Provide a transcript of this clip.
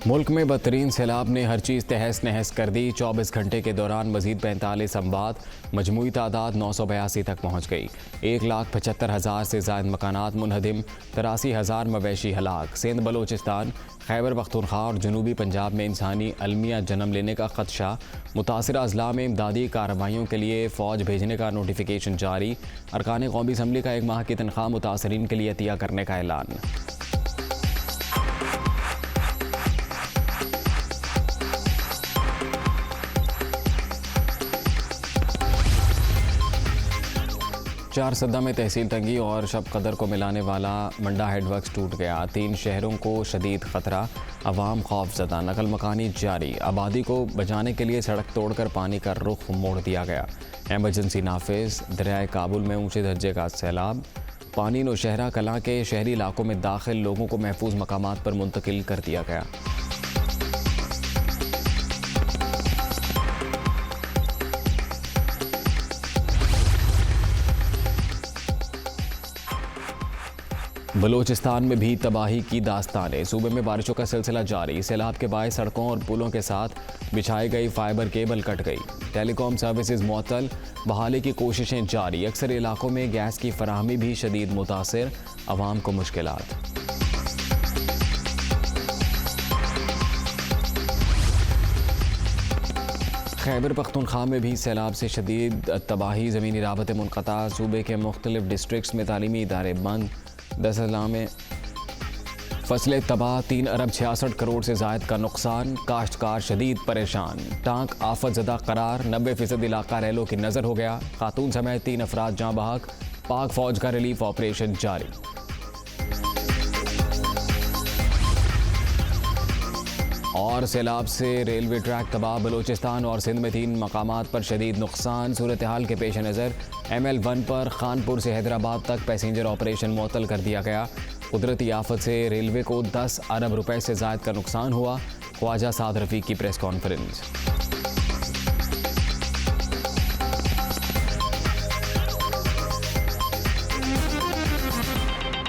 मुल्क में बदतरीन सैलाब ने हर चीज़ तहस नहस कर दी। 24 घंटे के दौरान मजीद 45 अमवात, मजमूई तादाद 982 तक पहुँच गई। 1,75,000 से ज़ायद मकानात मुनहदिम, 83,000 मवेशी हलाक। सिंध, बलोचिस्तान, खैबर पख्तूनख्वा और जनूबी पंजाब में इंसानी अलमिया जन्म लेने का खदशा। मुतासिरा अजला में इमदादी कार्रवाइयों के लिए फ़ौज भेजने का नोटिफिकेशन जारी। अरकान कौमी असम्बली का 1 माह की तनख्वाह मुतासरीन के लिए अतिया करने का ऐलान। चार सद्दा में तहसील तंगी और शब कदर को मिलाने वाला मंडा हेडवर्क्स टूट गया। 3 शहरों को शदीद खतरा, अवाम खौफजदा। नकल मकानी जारी। आबादी को बचाने के लिए सड़क तोड़कर पानी का रुख मोड़ दिया गया। एमरजेंसी नाफिज। दरियाए काबुल में ऊंचे दर्जे का सैलाब। पानी नौशहरा कलां के शहरी इलाकों में दाखिल लोगों को महफूज मकामात पर मुंतकिल कर दिया गया। बलोचिस्तान में भी तबाही की दास्तानें। सूबे में बारिशों का सिलसिला जारी। सैलाब के बायस सड़कों और पुलों के साथ बिछाई गई फाइबर केबल कट गई। टेलीकॉम सर्विसेज मुअत्तल। बहाली की कोशिशें जारी। अक्सर इलाकों में गैस की फराहमी भी शदीद मुतासिर। अवाम को मुश्किलात। खैबर पख्तूनख्वा में भी सैलाब से शदीद तबाही। ज़मीनी राबते मुनक़ता। सूबे के मुख्तलिफ डिस्ट्रिक्ट्स में तालीमी इदारे बंद। 10 अजला में फसलें तबाह। 3 अरब 66 करोड़ से ज़ायद का नुकसान। काश्तकार शदीद परेशान। टांक आफत ज़दा करार। 90% इलाका रैलों की नज़र हो गया। खातून समेत 3 अफराद जाँ बहक। पाक फौज का रिलीफ ऑपरेशन जारी। और सैलाब से रेलवे ट्रैक तबाह। बलोचिस्तान और सिंध में 3 मकामात पर शदीद नुकसान। सूरत हाल के पेश नज़र ML1 पर खानपुर से हैदराबाद तक पैसेंजर ऑपरेशन मुअत्तल कर दिया गया। कुदरती आफत से रेलवे को 10 अरब रुपए से ज़ायद का नुकसान हुआ। ख्वाजा साद रफ़ीक की प्रेस कॉन्फ्रेंस।